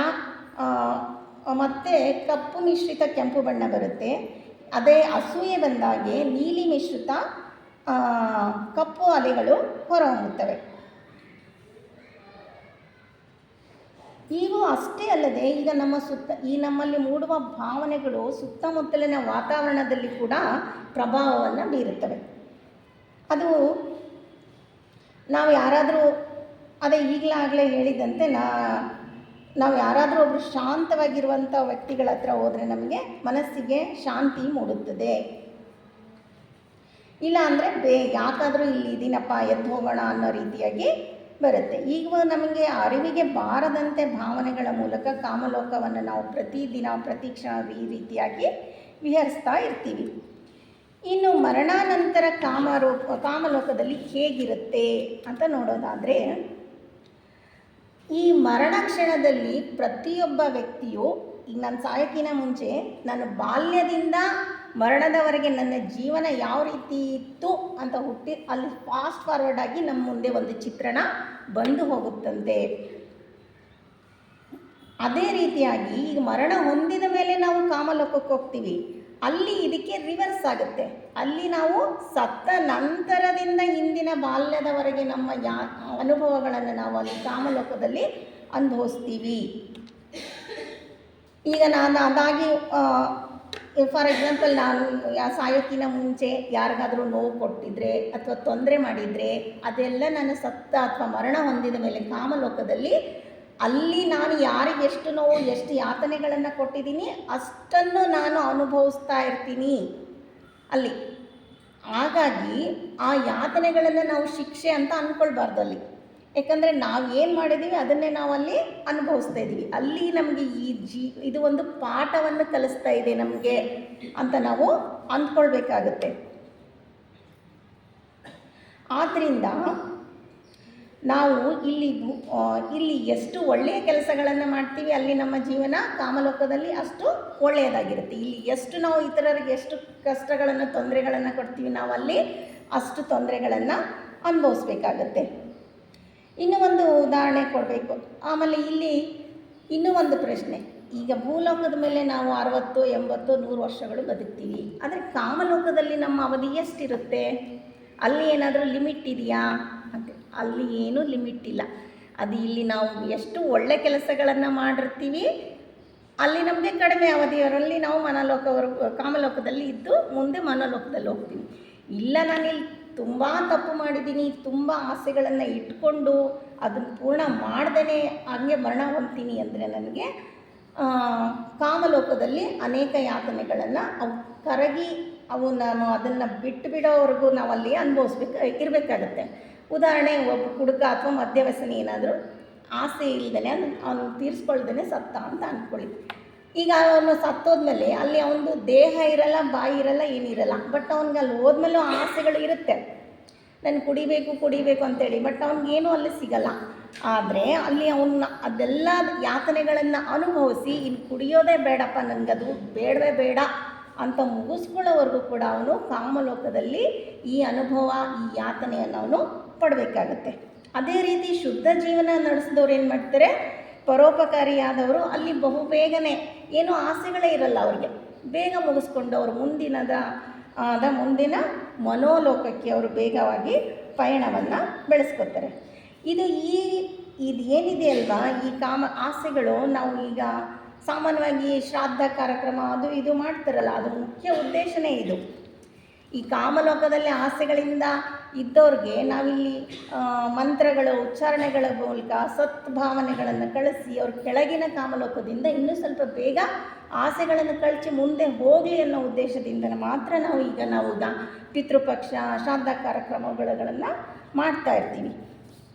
ಮತ್ತು ಕಪ್ಪು ಮಿಶ್ರಿತ ಕೆಂಪು ಬಣ್ಣ ಬರುತ್ತೆ. ಅದೇ ಅಸೂಯೆ ಬಂದಾಗೆ ನೀಲಿ ಮಿಶ್ರಿತ ಕಪ್ಪು ಅಲೆಗಳು ಹೊರಹೊಮ್ಮುತ್ತವೆ. ಇವು ಅಷ್ಟೇ ಅಲ್ಲದೆ ಈಗ ನಮ್ಮಲ್ಲಿ ಮೂಡುವ ಭಾವನೆಗಳು ಸುತ್ತಮುತ್ತಲಿನ ವಾತಾವರಣದಲ್ಲಿ ಕೂಡ ಪ್ರಭಾವವನ್ನು ಬೀರುತ್ತವೆ. ಅದು ನಾವು ಯಾರಾದರೂ ಈಗಲೇ ಹೇಳಿದಂತೆ ನಾವು ಯಾರಾದರೂ ಒಬ್ಬರು ಶಾಂತವಾಗಿರುವಂಥ ವ್ಯಕ್ತಿಗಳ ಹತ್ರ ಹೋದರೆ ನಮಗೆ ಮನಸ್ಸಿಗೆ ಶಾಂತಿ ಮೂಡುತ್ತದೆ. ಇಲ್ಲ ಅಂದರೆ ಯಾಕಾದರೂ ಇಲ್ಲಿ ಇದೀನಪ್ಪ ಎದ್ದು ಹೋಗೋಣ ಅನ್ನೋ ರೀತಿಯಾಗಿ ಬರುತ್ತೆ. ಈಗ ನಮಗೆ ಅರಿವಿಗೆ ಬಾರದಂತೆ ಭಾವನೆಗಳ ಮೂಲಕ ಕಾಮಲೋಕವನ್ನು ನಾವು ಪ್ರತಿದಿನ ಪ್ರತಿಕ್ಷಣ ಈ ರೀತಿಯಾಗಿ ವಿಹರಿಸ್ತಾ ಇರ್ತೀವಿ. ಇನ್ನು ಮರಣಾನಂತರ ಕಾಮಲೋಕದಲ್ಲಿ ಹೇಗಿರುತ್ತೆ ಅಂತ ನೋಡೋದಾದರೆ, ಈ ಮರಣ ಕ್ಷಣದಲ್ಲಿ ಪ್ರತಿಯೊಬ್ಬ ವ್ಯಕ್ತಿಯು ಈಗ ನಾನು ಸಾಯೋಕ್ಕಿಂತ ಮುಂಚೆ ನನ್ನ ಬಾಲ್ಯದಿಂದ ಮರಣದವರೆಗೆ ನನ್ನ ಜೀವನ ಯಾವ ರೀತಿ ಇತ್ತು ಅಂತ ಅಲ್ಲಿ ಫಾಸ್ಟ್ ಫಾರ್ವರ್ಡ್ ಆಗಿ ನಮ್ಮ ಮುಂದೆ ಒಂದು ಚಿತ್ರಣ ಬಂದು ಹೋಗುತ್ತಂತೆ. ಅದೇ ರೀತಿಯಾಗಿ ಈಗ ಮರಣ ಹೊಂದಿದ ಮೇಲೆ ನಾವು ಕಾಮಲೋಕಕ್ಕೆ ಹೋಗ್ತೀವಿ, ಅಲ್ಲಿ ಇದಕ್ಕೆ ರಿವರ್ಸ್ ಆಗುತ್ತೆ. ಅಲ್ಲಿ ನಾವು ಸತ್ತ ನಂತರದಿಂದ ಹಿಂದಿನ ಬಾಲ್ಯದವರೆಗೆ ನಮ್ಮ ಅನುಭವಗಳನ್ನು ನಾವು ಅಲ್ಲಿ ಕಾಮಲೋಕದಲ್ಲಿ ಅನುಭವಿಸ್ತೀವಿ. ಈಗ ಅದಾಗಿ ಫಾರ್ ಎಕ್ಸಾಂಪಲ್, ನಾನು ಸಾಯೋಕ್ಕಿಂತ ಮುಂಚೆ ಯಾರಿಗಾದರೂ ನೋವು ಕೊಟ್ಟಿದ್ರೆ ಅಥವಾ ತೊಂದರೆ ಮಾಡಿದರೆ ಅದೆಲ್ಲ ನಾನು ಸತ್ತ ಅಥವಾ ಮರಣ ಹೊಂದಿದ ಮೇಲೆ ಕಾಮಲೋಕದಲ್ಲಿ ಅಲ್ಲಿ ನಾನು ಯಾರಿಗೆ ಎಷ್ಟು ನೋವು ಎಷ್ಟು ಯಾತನೆಗಳನ್ನು ಕೊಟ್ಟಿದ್ದೀನಿ ಅಷ್ಟನ್ನು ನಾನು ಅನುಭವಿಸ್ತಾ ಇರ್ತೀನಿ ಅಲ್ಲಿ. ಹಾಗಾಗಿ ಆ ಯಾತನೆಗಳನ್ನು ನಾವು ಶಿಕ್ಷೆ ಅಂತ ಅಂದ್ಕೊಳ್ಬಾರ್ದು ಅಲ್ಲಿ. ಯಾಕಂದರೆ ನಾವು ಏನು ಮಾಡಿದ್ದೀವಿ ಅದನ್ನೇ ನಾವು ಅಲ್ಲಿ ಅನುಭವಿಸ್ತಾ ಇದ್ದೀವಿ. ಅಲ್ಲಿ ನಮಗೆ ಇದು ಒಂದು ಪಾಠವನ್ನು ಕಲಿಸ್ತಾ ಇದೆ ನಮಗೆ ಅಂತ ನಾವು ಅಂದ್ಕೊಳ್ಬೇಕಾಗುತ್ತೆ. ಆದ್ದರಿಂದ ನಾವು ಇಲ್ಲಿ ಎಷ್ಟು ಒಳ್ಳೆಯ ಕೆಲಸಗಳನ್ನು ಮಾಡ್ತೀವಿ ಅಲ್ಲಿ ನಮ್ಮ ಜೀವನ ಕಾಮಲೋಕದಲ್ಲಿ ಅಷ್ಟು ಒಳ್ಳೆಯದಾಗಿರುತ್ತೆ. ಇಲ್ಲಿ ಎಷ್ಟು ನಾವು ಇತರರಿಗೆ ಎಷ್ಟು ಕಷ್ಟಗಳನ್ನು ತೊಂದರೆಗಳನ್ನು ಕೊಡ್ತೀವಿ ನಾವು ಅಲ್ಲಿ ಅಷ್ಟು ತೊಂದರೆಗಳನ್ನು ಅನುಭವಿಸ್ಬೇಕಾಗತ್ತೆ. ಇನ್ನೂ ಒಂದು ಉದಾಹರಣೆ ಕೊಡಬೇಕು. ಆಮೇಲೆ ಇಲ್ಲಿ ಇನ್ನೂ ಒಂದು ಪ್ರಶ್ನೆ, ಈಗ ಭೂಲೋಕದ ಮೇಲೆ ನಾವು 60, 80, 100 ವರ್ಷಗಳು ಬದುಕ್ತೀವಿ, ಆದರೆ ಕಾಮಲೋಕದಲ್ಲಿ ನಮ್ಮ ಅವಧಿ ಎಷ್ಟಿರುತ್ತೆ? ಅಲ್ಲಿ ಏನಾದರೂ ಲಿಮಿಟ್ ಇದೆಯಾ ಅಂತ? ಅಲ್ಲಿ ಏನೂ ಲಿಮಿಟ್ ಇಲ್ಲ. ಅದು ಇಲ್ಲಿ ನಾವು ಎಷ್ಟು ಒಳ್ಳೆ ಕೆಲಸಗಳನ್ನು ಮಾಡಿರ್ತೀವಿ ಅಲ್ಲಿ ನಮಗೆ ಕಡಿಮೆ ಅವಧಿಯವರಲ್ಲಿ ನಾವು ಕಾಮಲೋಕದಲ್ಲಿ ಇದ್ದು ಮುಂದೆ ಮನೋಲೋಕದಲ್ಲಿ ಹೋಗ್ತೀವಿ. ಇಲ್ಲ, ನಾನಿಲ್ಲಿ ತುಂಬ ತಪ್ಪು ಮಾಡಿದ್ದೀನಿ, ತುಂಬ ಆಸೆಗಳನ್ನು ಇಟ್ಕೊಂಡು ಅದನ್ನು ಪೂರ್ಣ ಮಾಡ್ದೇ ಹಾಗೆ ಮರಣ ಹೊಂದ್ತೀನಿ ಅಂದರೆ ನನಗೆ ಕಾಮಲೋಕದಲ್ಲಿ ಅನೇಕ ಯಾತನೆಗಳನ್ನು ಅವು ಕರಗಿ ನಾವು ಅದನ್ನು ಬಿಡೋವರೆಗೂ ನಾವು ಅಲ್ಲಿ ಇರಬೇಕಾಗತ್ತೆ. ಉದಾಹರಣೆ, ಒಬ್ಬ ಹುಡುಗ ಅಥವಾ ಮದ್ಯವ್ಯಸನಿ ಏನಾದರೂ ಆಸೆ ಇಲ್ಲದೇ ಅವನು ತೀರಿಸ್ಕೊಳ್ದೇ ಸತ್ತ ಅಂತ ಅಂದ್ಕೊಳ್ಳಿ. ಈಗ ಅವನು ಸತ್ತೋದ್ಮೇಲೆ ಅಲ್ಲಿ ಅವನದು ದೇಹ ಇರಲ್ಲ, ಬಾಯಿ ಇರಲ್ಲ, ಏನಿರಲ್ಲ. ಬಟ್ ಅವ್ನಿಗೆ ಅಲ್ಲಿ ಹೋದ್ಮೇಲೂ ಆಸೆಗಳು ಇರುತ್ತೆ, ನಾನು ಕುಡಿಬೇಕು ಅಂತೇಳಿ. ಬಟ್ ಅವ್ನಿಗೇನೂ ಅಲ್ಲಿ ಸಿಗಲ್ಲ. ಆದರೆ ಅಲ್ಲಿ ಅವನ್ನ ಅದೆಲ್ಲ ಯಾತನೆಗಳನ್ನು ಅನುಭವಿಸಿ ಇನ್ನು ಕುಡಿಯೋದೇ ಬೇಡಪ್ಪ, ನನಗದು ಬೇಡವೇ ಬೇಡ ಅಂತ ಮುಗಿಸ್ಕೊಳ್ಳೋವರೆಗೂ ಕೂಡ ಅವನು ಕಾಮಲೋಕದಲ್ಲಿ ಈ ಅನುಭವ, ಈ ಯಾತನೆಯನ್ನು ಅವನು ಪಡಬೇಕಾಗತ್ತೆ. ಅದೇ ರೀತಿ ಶುದ್ಧ ಜೀವನ ನಡೆಸಿದವ್ರು ಏನು ಮಾಡ್ತಾರೆ, ಪರೋಪಕಾರಿಯಾದವರು ಅಲ್ಲಿ ಬಹುಬೇಗನೆ ಏನೂ ಆಸೆಗಳೇ ಇರಲ್ಲ ಅವ್ರಿಗೆ, ಬೇಗ ಮುಗಿಸ್ಕೊಂಡು ಅವರು ಮುಂದಿನ ಮನೋಲೋಕಕ್ಕೆ ಅವರು ಬೇಗವಾಗಿ ಪಯಣವನ್ನು ಬೆಳೆಸ್ಕೊತಾರೆ. ಇದೇನಿದೆ ಅಲ್ವಾ, ಈ ಆಸೆಗಳು ನಾವು ಈಗ ಸಾಮಾನ್ಯವಾಗಿ ಶ್ರಾದ್ದ ಕಾರ್ಯಕ್ರಮ ಅದು ಇದು ಮಾಡ್ತಾರಲ್ಲ, ಅದು ಮುಖ್ಯ ಉದ್ದೇಶನೇ ಇದು. ಈ ಕಾಮಲೋಕದಲ್ಲಿ ಆಸೆಗಳಿಂದ ಇದ್ದವ್ರಿಗೆ ನಾವಿಲ್ಲಿ ಮಂತ್ರಗಳು, ಉಚ್ಚಾರಣೆಗಳ ಮೂಲಕ ಸದ್ಭಾವನೆಗಳನ್ನು ಕಳಿಸಿ ಅವ್ರ ಕೆಳಗಿನ ಕಾಮಲೋಕದಿಂದ ಇನ್ನೂ ಸ್ವಲ್ಪ ಬೇಗ ಆಸೆಗಳನ್ನು ಕಳಚಿ ಮುಂದೆ ಹೋಗಲಿ ಅನ್ನೋ ಉದ್ದೇಶದಿಂದ ಮಾತ್ರ ನಾವು ಈಗ ಪಿತೃಪಕ್ಷ, ಶ್ರಾದ್ದ ಕಾರ್ಯಕ್ರಮಗಳನ್ನು ಮಾಡ್ತಾ ಇರ್ತೀವಿ.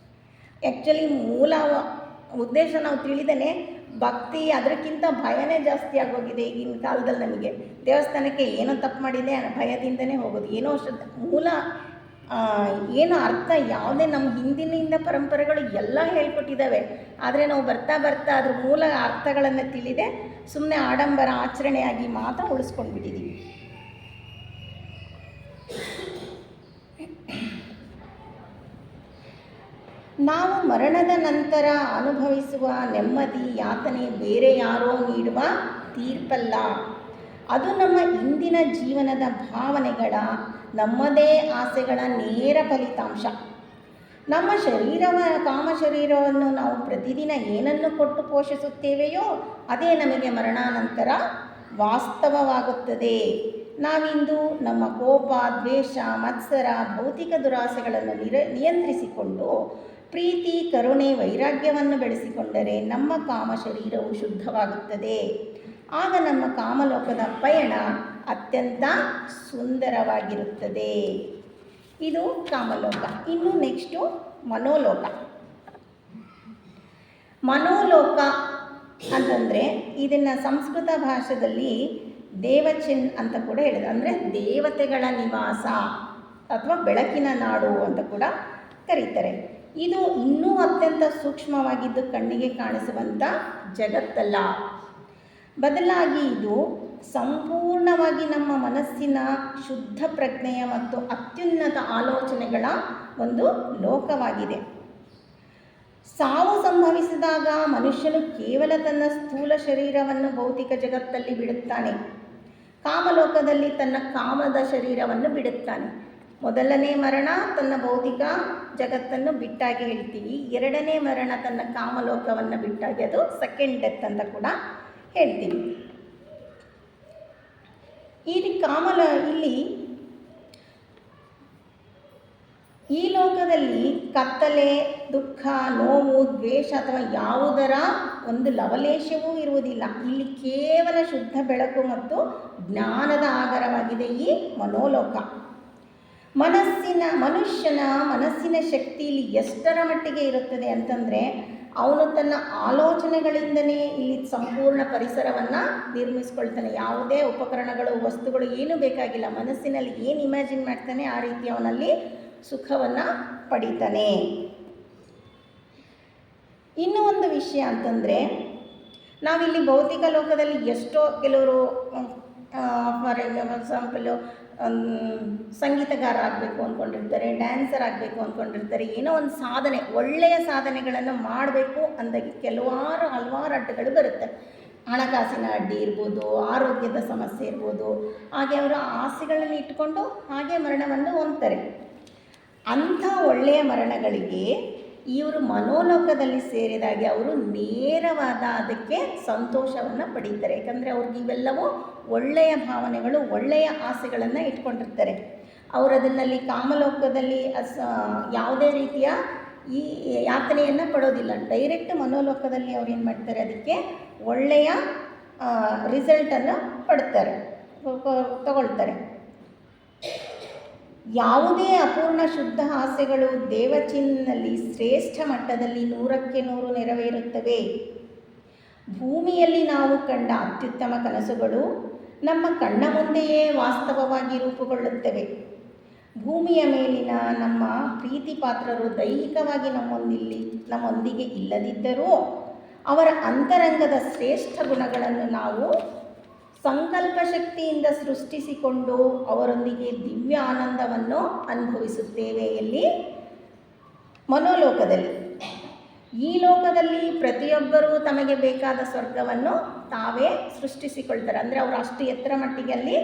ಆ್ಯಕ್ಚುಲಿ ಮೂಲ ಉದ್ದೇಶ ನಾವು ತಿಳಿದೇ ಭಕ್ತಿ ಅದಕ್ಕಿಂತ ಭಯನೇ ಜಾಸ್ತಿ ಆಗೋಗಿದೆ ಈಗಿನ ಕಾಲದಲ್ಲಿ. ನಮಗೆ ದೇವಸ್ಥಾನಕ್ಕೆ ಏನೋ ತಪ್ಪು ಮಾಡಿದೆ ಭಯದಿಂದನೇ ಹೋಗೋದು, ಏನೋ ಮೂಲ ಏನು ಅರ್ಥ ಯಾವುದೇ ನಮ್ಮ ಹಿಂದಿನಿಂದ ಪರಂಪರೆಗಳು ಎಲ್ಲ ಹೇಳ್ಕೊಟ್ಟಿದ್ದಾವೆ. ಆದರೆ ನಾವು ಬರ್ತಾ ಅದ್ರ ಮೂಲ ಅರ್ಥಗಳನ್ನು ತಿಳಿದೆ ಸುಮ್ಮನೆ ಆಡಂಬರ ಆಚರಣೆಯಾಗಿ ಮಾತ್ರ ಉಳಿಸ್ಕೊಂಡ್ಬಿಟ್ಟಿದ್ದೀವಿ. ನಾವು ಮರಣದ ನಂತರ ಅನುಭವಿಸುವ ನೆಮ್ಮದಿ, ಯಾತನೆ ಬೇರೆ ಯಾರೋ ನೀಡುವ ತೀರ್ಪಲ್ಲ. ಅದು ನಮ್ಮ ಇಂದಿನ ಜೀವನದ ಭಾವನೆಗಳ, ನಮ್ಮದೇ ಆಸೆಗಳ ನೇರ ಫಲಿತಾಂಶ. ನಮ್ಮ ಕಾಮ ಶರೀರವನ್ನು ನಾವು ಪ್ರತಿದಿನ ಏನನ್ನು ಕೊಟ್ಟು ಪೋಷಿಸುತ್ತೇವೆಯೋ ಅದೇ ನಮಗೆ ಮರಣಾನಂತರ ವಾಸ್ತವವಾಗುತ್ತದೆ. ನಾವಿಂದು ನಮ್ಮ ಕೋಪ, ದ್ವೇಷ, ಮತ್ಸರ, ಭೌತಿಕ ದುರಾಸೆಗಳನ್ನು ನಿಯಂತ್ರಿಸಿಕೊಂಡು ಪ್ರೀತಿ, ಕರುಣೆ, ವೈರಾಗ್ಯವನ್ನು ಬೆಳೆಸಿಕೊಂಡರೆ ನಮ್ಮ ಕಾಮ ಶರೀರವು ಶುದ್ಧವಾಗುತ್ತದೆ. ಆಗ ನಮ್ಮ ಕಾಮಲೋಕದ ಪಯಣ ಅತ್ಯಂತ ಸುಂದರವಾಗಿರುತ್ತದೆ. ಇದು ಕಾಮಲೋಕ. ಇನ್ನು ನೆಕ್ಸ್ಟು ಮನೋಲೋಕ. ಮನೋಲೋಕ ಅಂತಂದರೆ ಇದನ್ನು ಸಂಸ್ಕೃತ ಭಾಷೆಯಲ್ಲಿ ದೇವಚಿನ್ ಅಂತ ಕೂಡ ಹೇಳಿದ್ರು. ಅಂದರೆ ದೇವತೆಗಳ ನಿವಾಸ ಅಥವಾ ಬೆಳಕಿನ ನಾಡು ಅಂತ ಕೂಡ ಕರೀತಾರೆ. ಇದು ಇನ್ನೂ ಅತ್ಯಂತ ಸೂಕ್ಷ್ಮವಾಗಿದ್ದು ಕಣ್ಣಿಗೆ ಕಾಣಿಸುವಂಥ ಜಗತ್ತಲ್ಲ. ಬದಲಾಗಿ ಇದು ಸಂಪೂರ್ಣವಾಗಿ ನಮ್ಮ ಮನಸ್ಸಿನ ಶುದ್ಧ ಪ್ರಜ್ಞೆಯ ಮತ್ತು ಅತ್ಯುನ್ನತ ಆಲೋಚನೆಗಳ ಒಂದು ಲೋಕವಾಗಿದೆ. ಸಾವು ಸಂಭವಿಸಿದಾಗ ಮನುಷ್ಯನು ಕೇವಲ ತನ್ನ ಸ್ಥೂಲ ಶರೀರವನ್ನು ಭೌತಿಕ ಜಗತ್ತಲ್ಲಿ ಬಿಡುತ್ತಾನೆ. ಕಾಮಲೋಕದಲ್ಲಿ ತನ್ನ ಕಾಮದ ಶರೀರವನ್ನು ಬಿಡುತ್ತಾನೆ. ಮೊದಲನೇ ಮರಣ ತನ್ನ ಭೌತಿಕ ಜಗತ್ತನ್ನು ಬಿಟ್ಟಾಗಿ ಹೇಳ್ತೀವಿ. ಎರಡನೇ ಮರಣ ತನ್ನ ಕಾಮಲೋಕವನ್ನು ಬಿಟ್ಟಾಗಿ, ಅದು ಸೆಕೆಂಡ್ ಡೆತ್ ಅಂತ ಕೂಡ ಹೇಳ್ತೀವಿ. ಈ ಲೋಕದಲ್ಲಿ ಕತ್ತಲೆ, ದುಃಖ, ನೋವು, ದ್ವೇಷ ಅಥವಾ ಯಾವುದರ ಒಂದು ಲವಲೇಶವೂ ಇರುವುದಿಲ್ಲ. ಇಲ್ಲಿ ಕೇವಲ ಶುದ್ಧ ಬೆಳಕು ಮತ್ತು ಜ್ಞಾನದ ಆಗರವಾಗಿದೆ ಈ ಮನೋಲೋಕ. ಮನುಷ್ಯನ ಮನಸ್ಸಿನ ಶಕ್ತಿ ಇಲ್ಲಿ ಎಷ್ಟರ ಮಟ್ಟಿಗೆ ಇರುತ್ತದೆ ಅಂತಂದರೆ, ಅವನು ತನ್ನ ಆಲೋಚನೆಗಳಿಂದನೇ ಇಲ್ಲಿ ಸಂಪೂರ್ಣ ಪರಿಸರವನ್ನು ನಿರ್ಮಿಸ್ಕೊಳ್ತಾನೆ. ಯಾವುದೇ ಉಪಕರಣಗಳು, ವಸ್ತುಗಳು ಏನೂ ಬೇಕಾಗಿಲ್ಲ. ಮನಸ್ಸಿನಲ್ಲಿ ಏನು ಇಮ್ಯಾಜಿನ್ ಮಾಡ್ತಾನೆ ಆ ರೀತಿ ಅವನಲ್ಲಿ ಸುಖವನ್ನು ಪಡಿತಾನೆ. ಇನ್ನೂ ಒಂದು ವಿಷಯ ಅಂತಂದರೆ, ನಾವಿಲ್ಲಿ ಭೌತಿಕ ಲೋಕದಲ್ಲಿ ಎಷ್ಟೋ ಕೆಲವರು ಫಾರ್ ಎಕ್ಸಾಂಪಲು ಸಂಗೀತಗಾರ ಆಗಬೇಕು ಅಂದ್ಕೊಂಡಿರ್ತಾರೆ, ಡ್ಯಾನ್ಸರ್ ಆಗಬೇಕು ಅಂದ್ಕೊಂಡಿರ್ತಾರೆ. ಏನೋ ಒಂದು ಸಾಧನೆ, ಒಳ್ಳೆಯ ಸಾಧನೆಗಳನ್ನು ಮಾಡಬೇಕು ಅಂದಾಗಿ ಹಲವಾರು ಅಡ್ಡಗಳು ಬರುತ್ತೆ. ಹಣಕಾಸಿನ ಅಡ್ಡಿ ಇರ್ಬೋದು, ಆರೋಗ್ಯದ ಸಮಸ್ಯೆ ಇರ್ಬೋದು. ಹಾಗೆ ಅವರು ಆಸೆಗಳನ್ನು ಇಟ್ಕೊಂಡು ಹಾಗೆ ಮರಣವನ್ನು ಹೊಂದ್ತಾರೆ. ಅಂಥ ಒಳ್ಳೆಯ ಮರಣಗಳಿಗೆ ಇವರು ಮನೋಲೋಕದಲ್ಲಿ ಸೇರಿದಾಗೆ ಅವರು ನೇರವಾದ ಅದಕ್ಕೆ ಸಂತೋಷವನ್ನು ಪಡೀತಾರೆ. ಯಾಕಂದರೆ ಅವ್ರಿಗೆ ಇವೆಲ್ಲವೂ ಒಳ್ಳೆಯ ಭಾವನೆಗಳು, ಒಳ್ಳೆಯ ಆಸೆಗಳನ್ನು ಇಟ್ಕೊಂಡಿರ್ತಾರೆ. ಅವರು ಅದನ್ನಲ್ಲಿ ಕಾಮಲೋಕದಲ್ಲಿ ಯಾವುದೇ ರೀತಿಯ ಈ ಯಾತನೆಯನ್ನು ಪಡೋದಿಲ್ಲ. ಡೈರೆಕ್ಟ್ ಮನೋಲೋಕದಲ್ಲಿ ಅವ್ರು ಏನು ಮಾಡ್ತಾರೆ, ಅದಕ್ಕೆ ಒಳ್ಳೆಯ ರಿಸಲ್ಟನ್ನು ತಗೊಳ್ತಾರೆ. ಯಾವುದೇ ಅಪೂರ್ಣ ಶುದ್ಧ ಆಸೆಗಳು ದೇವಚಿನ್ನಲ್ಲಿ ಶ್ರೇಷ್ಠ ಮಟ್ಟದಲ್ಲಿ 100ಕ್ಕೆ 100 ನೆರವೇರುತ್ತವೆ. ಭೂಮಿಯಲ್ಲಿ ನಾವು ಕಂಡ ಅತ್ಯುತ್ತಮ ಕನಸುಗಳು ನಮ್ಮ ಕಣ್ಣ ಮುಂದೆಯೇ ವಾಸ್ತವವಾಗಿ ರೂಪುಗೊಳ್ಳುತ್ತವೆ. ಭೂಮಿಯ ಮೇಲಿನ ನಮ್ಮ ಪ್ರೀತಿ ಪಾತ್ರರು ದೈಹಿಕವಾಗಿ ನಮ್ಮೊಂದಿಗೆ ಇಲ್ಲದಿದ್ದರೂ ಅವರ ಅಂತರಂಗದ ಶ್ರೇಷ್ಠ ಗುಣಗಳನ್ನು ನಾವು ಸಂಕಲ್ಪ ಶಕ್ತಿಯಿಂದ ಸೃಷ್ಟಿಸಿಕೊಂಡು ಅವರೊಂದಿಗೆ ದಿವ್ಯ ಆನಂದವನ್ನು ಅನುಭವಿಸುತ್ತೇವೆ. ಎಲ್ಲಿ? ಮನೋಲೋಕದಲ್ಲಿ. ಈ ಲೋಕದಲ್ಲಿ ಪ್ರತಿಯೊಬ್ಬರೂ ತಮಗೆ ಬೇಕಾದ ಸ್ವರ್ಗವನ್ನು ತಾವೇ ಸೃಷ್ಟಿಸಿಕೊಳ್ತಾರೆ. ಅಂದರೆ ಅವರು ಅಷ್ಟು ಎತ್ತರ ಮಟ್ಟಿಗೆ ಅಲ್ಲಿ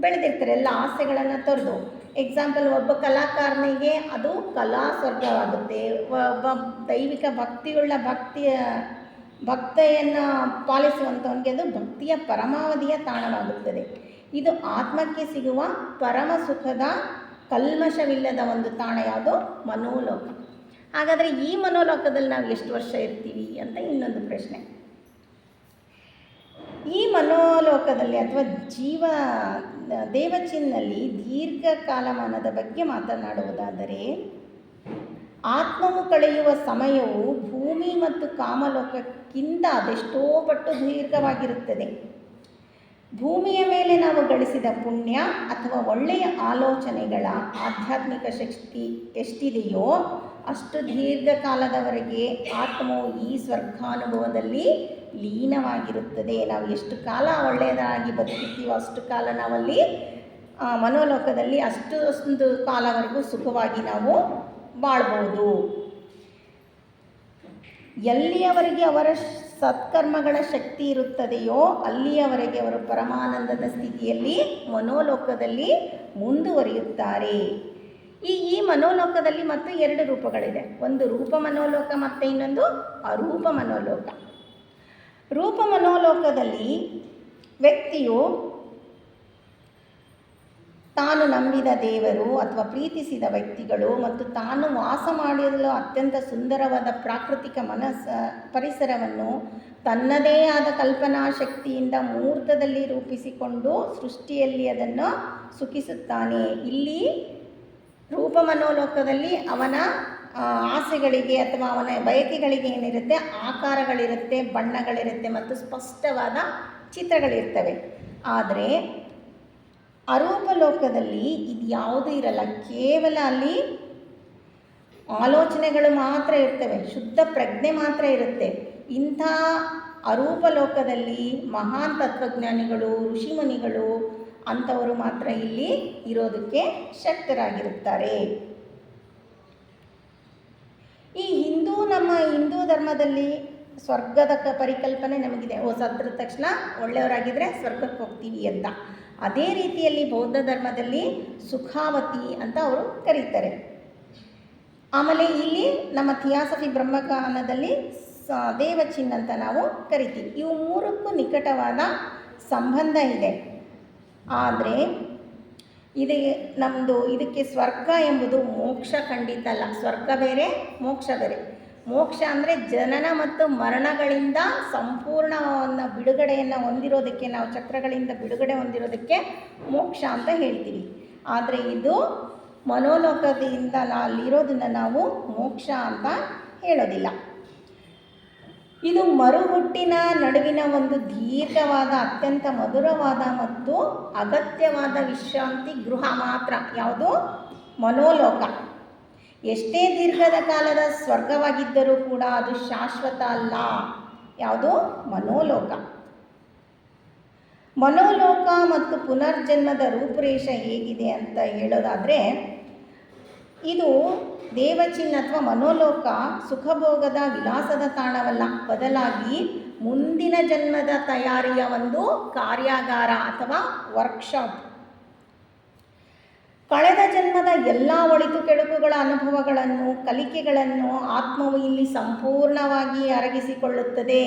ಬೆಳೆದಿರ್ತಾರೆ, ಎಲ್ಲ ಆಸೆಗಳನ್ನು ತೊರೆದು. ಎಕ್ಸಾಂಪಲ್, ಒಬ್ಬ ಕಲಾಕಾರನಿಗೆ ಅದು ಕಲಾ ಸ್ವರ್ಗವಾಗುತ್ತೆ. ಒಬ್ಬ ದೈವಿಕ ಭಕ್ತಿಯನ್ನು ಪಾಲಿಸುವಂಥವನಿಗೆ ಅದು ಭಕ್ತಿಯ ಪರಮಾವಧಿಯ ತಾಣವಾಗುತ್ತದೆ. ಇದು ಆತ್ಮಕ್ಕೆ ಸಿಗುವ ಪರಮ ಸುಖದ ಕಲ್ಮಶವಿಲ್ಲದ ಒಂದು ತಾಣ ಯಾವುದು? ಮನೋಲೋಕ. ಹಾಗಾದರೆ ಈ ಮನೋಲೋಕದಲ್ಲಿ ನಾವು ಎಷ್ಟು ವರ್ಷ ಇರ್ತೀವಿ ಅಂತ ಇನ್ನೊಂದು ಪ್ರಶ್ನೆ. ಈ ಮನೋಲೋಕದಲ್ಲಿ ಅಥವಾ ದೇವಚಿನ್ನಲ್ಲಿ ದೀರ್ಘಕಾಲಮಾನದ ಬಗ್ಗೆ ಮಾತನಾಡುವುದಾದರೆ, ಆತ್ಮವು ಕಳೆಯುವ ಸಮಯವು ಭೂಮಿ ಮತ್ತು ಕಾಮಲೋಕಕ್ಕಿಂತ ಅದೆಷ್ಟೋ ಪಟ್ಟು ದೀರ್ಘವಾಗಿರುತ್ತದೆ. ಭೂಮಿಯ ಮೇಲೆ ನಾವು ಗಳಿಸಿದ ಪುಣ್ಯ ಅಥವಾ ಒಳ್ಳೆಯ ಆಲೋಚನೆಗಳ ಆಧ್ಯಾತ್ಮಿಕ ಶಕ್ತಿ ಎಷ್ಟಿದೆಯೋ ಅಷ್ಟು ದೀರ್ಘಕಾಲದವರೆಗೆ ಆತ್ಮವು ಈ ಸ್ವರ್ಗಾನುಭವದಲ್ಲಿ ಲೀನವಾಗಿರುತ್ತದೆ. ನಾವು ಎಷ್ಟು ಕಾಲ ಒಳ್ಳೆಯದಾಗಿ ಬದುಕುತ್ತೀವೋ ಅಷ್ಟು ಕಾಲ ನಾವಲ್ಲಿ ಮನೋಲೋಕದಲ್ಲಿ ಅಷ್ಟು ಕಾಲವರೆಗೂ ಸುಖವಾಗಿ ನಾವು ಬಾಳ್ಬೋದು. ಎಲ್ಲಿಯವರೆಗೆ ಅವರ ಸತ್ಕರ್ಮಗಳ ಶಕ್ತಿ ಇರುತ್ತದೆಯೋ ಅಲ್ಲಿಯವರೆಗೆ ಅವರು ಪರಮಾನಂದದ ಸ್ಥಿತಿಯಲ್ಲಿ ಮನೋಲೋಕದಲ್ಲಿ ಮುಂದುವರಿಯುತ್ತಾರೆ. ಈ ಮನೋಲೋಕದಲ್ಲಿ ಮತ್ತು ಎರಡು ರೂಪಗಳಿದೆ. ಒಂದು ರೂಪ ಮನೋಲೋಕ ಮತ್ತು ಇನ್ನೊಂದು ಅರೂಪ ಮನೋಲೋಕ. ರೂಪ ಮನೋಲೋಕದಲ್ಲಿ ವ್ಯಕ್ತಿಯು ತಾನು ನಂಬಿದ ದೇವರು ಅಥವಾ ಪ್ರೀತಿಸಿದ ವ್ಯಕ್ತಿಗಳು ಮತ್ತು ತಾನು ವಾಸ ಮಾಡಲು ಅತ್ಯಂತ ಸುಂದರವಾದ ಪ್ರಾಕೃತಿಕ ಪರಿಸರವನ್ನು ತನ್ನದೇ ಆದ ಕಲ್ಪನಾ ಶಕ್ತಿಯಿಂದ ಮುಹೂರ್ತದಲ್ಲಿ ರೂಪಿಸಿಕೊಂಡು ಸೃಷ್ಟಿಯಲ್ಲಿ ಅದನ್ನು ಸುಖಿಸುತ್ತಾನೆ. ಇಲ್ಲಿ ರೂಪ ಮನೋಲೋಕದಲ್ಲಿ ಅವನ ಆಸೆಗಳಿಗೆ ಅಥವಾ ಅವನ ಬಯಕೆಗಳಿಗೆ ಏನಿರುತ್ತೆ, ಆಕಾರಗಳಿರುತ್ತೆ, ಬಣ್ಣಗಳಿರುತ್ತೆ ಮತ್ತು ಸ್ಪಷ್ಟವಾದ ಚಿತ್ರಗಳಿರ್ತವೆ. ಆದರೆ ಅರೂಪ ಲೋಕದಲ್ಲಿ ಇದು ಯಾವುದೂ ಇರಲ್ಲ. ಕೇವಲ ಅಲ್ಲಿ ಆಲೋಚನೆಗಳು ಮಾತ್ರ ಇರ್ತವೆ, ಶುದ್ಧ ಪ್ರಜ್ಞೆ ಮಾತ್ರ ಇರುತ್ತೆ. ಇಂಥ ಅರೂಪ ಲೋಕದಲ್ಲಿ ಮಹಾನ್ ತತ್ವಜ್ಞಾನಿಗಳು, ಋಷಿಮುನಿಗಳು ಅಂಥವರು ಮಾತ್ರ ಇಲ್ಲಿ ಇರೋದಕ್ಕೆ ಶಕ್ತರಾಗಿರುತ್ತಾರೆ. ನಮ್ಮ ಹಿಂದೂ ಧರ್ಮದಲ್ಲಿ ಸ್ವರ್ಗದ ಪರಿಕಲ್ಪನೆ ನಮಗಿದೆ. ಸತ್ರ ತಕ್ಷಣ ಒಳ್ಳೆಯವರಾಗಿದ್ದರೆ ಸ್ವರ್ಗಕ್ಕೆ ಹೋಗ್ತೀವಿ ಅಂತ. ಅದೇ ರೀತಿಯಲ್ಲಿ ಬೌದ್ಧ ಧರ್ಮದಲ್ಲಿ ಸುಖಾವತಿ ಅಂತ ಅವರು ಕರೀತಾರೆ. ಆಮೇಲೆ ಇಲ್ಲಿ ನಮ್ಮ ಥಿಯಾಸಫಿ ಬ್ರಹ್ಮಕಾನದಲ್ಲಿ ದೇವಚಿನ್ ಅಂತ ನಾವು ಕರಿತೀವಿ. ಇವು ಮೂರಕ್ಕೂ ನಿಕಟವಾದ ಸಂಬಂಧ ಇದೆ. ಆದರೆ ಇದಕ್ಕೆ ಸ್ವರ್ಗ ಎಂಬುದು ಮೋಕ್ಷ ಖಂಡಿತ ಅಲ್ಲ. ಸ್ವರ್ಗ ಬೇರೆ, ಮೋಕ್ಷ ಬೇರೆ. ಮೋಕ್ಷ ಅಂದರೆ ಜನನ ಮತ್ತು ಮರಣಗಳಿಂದ ಸಂಪೂರ್ಣವನ್ನು ಬಿಡುಗಡೆಯನ್ನು ಹೊಂದಿರೋದಕ್ಕೆ, ನಾವು ಚಕ್ರಗಳಿಂದ ಬಿಡುಗಡೆ ಹೊಂದಿರೋದಕ್ಕೆ ಮೋಕ್ಷ ಅಂತ ಹೇಳ್ತೀವಿ. ಆದರೆ ಇದು ಮನೋಲೋಕದಿಂದ ಅಲ್ಲಿರೋದನ್ನು ನಾವು ಮೋಕ್ಷ ಅಂತ ಹೇಳೋದಿಲ್ಲ. ಇದು ಮರುಹುಟ್ಟಿನ ನಡುವಿನ ಒಂದು ದೀರ್ಘವಾದ, ಅತ್ಯಂತ ಮಧುರವಾದ ಮತ್ತು ಅಗತ್ಯವಾದ ವಿಶ್ರಾಂತಿ ಗೃಹ ಮಾತ್ರ. ಯಾವುದು? ಮನೋಲೋಕ. ಎಷ್ಟೇ ದೀರ್ಘದ ಕಾಲದ ಸ್ವರ್ಗವಾಗಿದ್ದರೂ ಕೂಡ ಅದು ಶಾಶ್ವತ ಅಲ್ಲ. ಯಾವುದು? ಮನೋಲೋಕ. ಮನೋಲೋಕ ಮತ್ತು ಪುನರ್ಜನ್ಮದ ರೂಪುರೇಷೆ ಹೇಗಿದೆ ಅಂತ ಹೇಳೋದಾದರೆ, ಇದು ದೇವಚಿನ್ ಅಥವಾ ಮನೋಲೋಕ ಸುಖಭೋಗದ ವಿಲಾಸದ ತಾಣವಲ್ಲ, ಬದಲಾಗಿ ಮುಂದಿನ ಜನ್ಮದ ತಯಾರಿಯ ಒಂದು ಕಾರ್ಯಾಗಾರ ಅಥವಾ ವರ್ಕ್ಶಾಪ್. ಕಳೆದ ಜನ್ಮದ ಎಲ್ಲ ಒಳಿತು ಕೆಡುಕುಗಳ ಅನುಭವಗಳನ್ನು, ಕಲಿಕೆಗಳನ್ನು ಆತ್ಮವು ಇಲ್ಲಿ ಸಂಪೂರ್ಣವಾಗಿ ಅರಗಿಸಿಕೊಳ್ಳುತ್ತದೆ.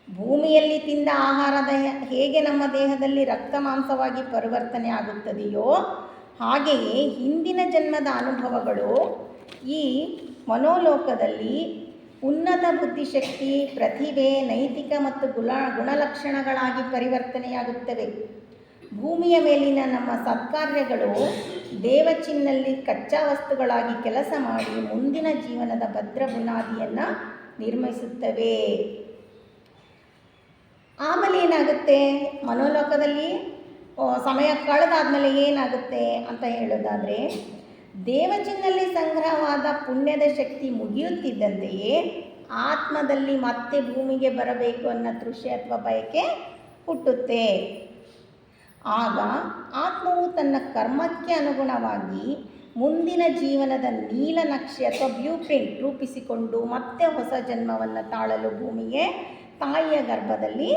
ಭೂಮಿಯಲ್ಲಿ ತಿಂದ ಆಹಾರದ ಹೇಗೆ ನಮ್ಮ ದೇಹದಲ್ಲಿ ರಕ್ತ ಮಾಂಸವಾಗಿ ಪರಿವರ್ತನೆ ಆಗುತ್ತದೆಯೋ ಹಾಗೆಯೇ ಹಿಂದಿನ ಜನ್ಮದ ಅನುಭವಗಳು ಈ ಮನೋಲೋಕದಲ್ಲಿ ಉನ್ನತ ಬುದ್ಧಿಶಕ್ತಿ, ಪ್ರತಿಭೆ, ನೈತಿಕ ಮತ್ತು ಗುಣಲಕ್ಷಣಗಳಾಗಿ ಪರಿವರ್ತನೆಯಾಗುತ್ತವೆ. ಭೂಮಿಯ ಮೇಲಿನ ನಮ್ಮ ಸತ್ಕಾರ್ಯಗಳು ದೇವಚಿನ್ನಲ್ಲಿ ಕಚ್ಚಾ ವಸ್ತುಗಳಾಗಿ ಕೆಲಸ ಮಾಡಿ ಮುಂದಿನ ಜೀವನದ ಭದ್ರ ಬುನಾದಿಯನ್ನು ನಿರ್ಮಿಸುತ್ತವೆ. ಆಮೇಲೆ ಏನಾಗುತ್ತೆ, ಮನೋಲೋಕದಲ್ಲಿ ಸಮಯ ಕಳೆದಾದ್ಮೇಲೆ ಏನಾಗುತ್ತೆ ಅಂತ ಹೇಳೋದಾದರೆ, ದೇವಚಿನ್ನಲ್ಲಿ ಸಂಗ್ರಹವಾದ ಪುಣ್ಯದ ಶಕ್ತಿ ಮುಗಿಯುತ್ತಿದ್ದಂತೆಯೇ ಆತ್ಮದಲ್ಲಿ ಮತ್ತೆ ಭೂಮಿಗೆ ಬರಬೇಕು ಅನ್ನೋ ತೃಷೆ ಅಥವಾ ಬಯಕೆ ಹುಟ್ಟುತ್ತೆ. ಆಗ ಆತ್ಮವು ತನ್ನ ಕರ್ಮಕ್ಕೆ ಅನುಗುಣವಾಗಿ ಮುಂದಿನ ಜೀವನದ ನೀಲನಕ್ಷೆ ಅಥವಾ ಬ್ಲೂ ಪ್ರಿಂಟ್ ರೂಪಿಸಿಕೊಂಡು ಮತ್ತೆ ಹೊಸ ಜನ್ಮವನ್ನು ತಾಳಲು ಭೂಮಿಗೆ ತಾಯಿಯ ಗರ್ಭದಲ್ಲಿ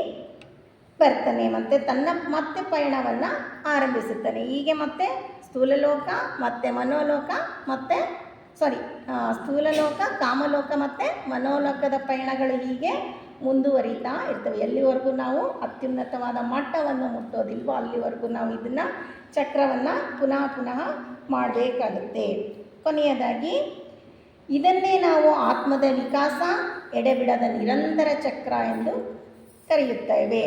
ಬರ್ತಾನೆ. ಮತ್ತೆ ಪಯಣವನ್ನು ಆರಂಭಿಸುತ್ತಾನೆ. ಹೀಗೆ ಮತ್ತೆ ಸ್ಥೂಲಲೋಕ ಮತ್ತು ಮನೋಲೋಕ ಮತ್ತು ಸ್ಥೂಲಲೋಕ, ಕಾಮಲೋಕ ಮತ್ತು ಮನೋಲೋಕದ ಪಯಣಗಳು ಹೀಗೆ ಮುಂದುವರಿತಾ ಇರ್ತವೆ. ಎಲ್ಲಿವರೆಗೂ ನಾವು ಅತ್ಯುನ್ನತವಾದ ಮಟ್ಟವನ್ನು ಮುಟ್ಟೋದಿಲ್ವೋ ಅಲ್ಲಿವರೆಗೂ ನಾವು ಇದನ್ನು ಚಕ್ರವನ್ನು ಪುನಃ ಮಾಡಬೇಕಾಗುತ್ತೆ. ಕೊನೆಯದಾಗಿ ಇದನ್ನೇ ನಾವು ಆತ್ಮದ ವಿಕಾಸ, ಎಡೆಬಿಡದ ನಿರಂತರ ಚಕ್ರ ಎಂದು ಕರೆಯುತ್ತೇವೆ.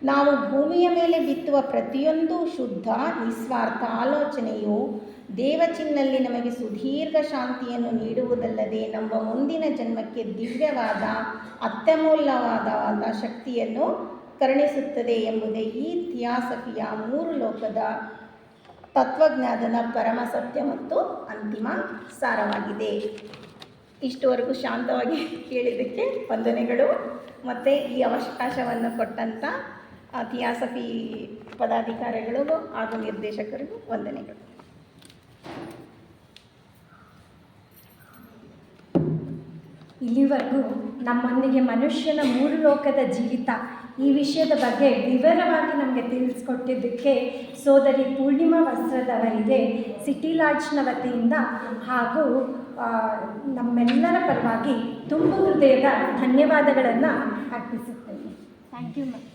ನಾವು ಭೂಮಿಯ ಮೇಲೆ ಬಿತ್ತುವ ಪ್ರತಿಯೊಂದು ಶುದ್ಧ ನಿಸ್ವಾರ್ಥ ಆಲೋಚನೆಯು ದೇವಚಿನ್ನಲ್ಲಿ ನಮಗೆ ಸುದೀರ್ಘ ಶಾಂತಿಯನ್ನು ನೀಡುವುದಲ್ಲದೆ ನಮ್ಮ ಮುಂದಿನ ಜನ್ಮಕ್ಕೆ ದಿವ್ಯವಾದ ಅತ್ಯಮೂಲ್ಯವಾದ ಶಕ್ತಿಯನ್ನು ಕರುಣಿಸುತ್ತದೆ ಎಂಬುದೇ ಈ ಥಿಯಾಸಫಿಯ 3 ಲೋಕದ ತತ್ವಜ್ಞಾನದ ಪರಮ ಸತ್ಯ ಮತ್ತು ಅಂತಿಮ ಸಾರವಾಗಿದೆ. ಇಷ್ಟುವರೆಗೂ ಶಾಂತವಾಗಿ ಕೇಳಿದ್ದಕ್ಕೆ ವಂದನೆಗಳು. ಮತ್ತು ಈ ಅವಕಾಶವನ್ನು ಕೊಟ್ಟಂಥ ಥಿಯಾಸಫಿ ಪದಾಧಿಕಾರಿಗಳಿಗೂ ಹಾಗೂ ನಿರ್ದೇಶಕರಿಗೂ ವಂದನೆಗಳು. ಇಲ್ಲಿವರೆಗೂ ನಮ್ಮೊಂದಿಗೆ ಮನುಷ್ಯನ 3 ಲೋಕದ ಜೀವಿತ ಈ ವಿಷಯದ ಬಗ್ಗೆ ವಿವರವಾಗಿ ನಮಗೆ ತಿಳಿಸ್ಕೊಟ್ಟಿದ್ದಕ್ಕೆ ಸೋದರಿ ಪೂರ್ಣಿಮಾ ವಸ್ತ್ರದವರಿಗೆ ಸಿಟಿ ಲಾಡ್ಜ್ನ ವತಿಯಿಂದ ಹಾಗೂ ನಮ್ಮೆಲ್ಲರ ಪರವಾಗಿ ತುಂಬ ಹೃದಯದ ಧನ್ಯವಾದಗಳನ್ನು ಅರ್ಪಿಸುತ್ತೇನೆ. Thank you ma'am.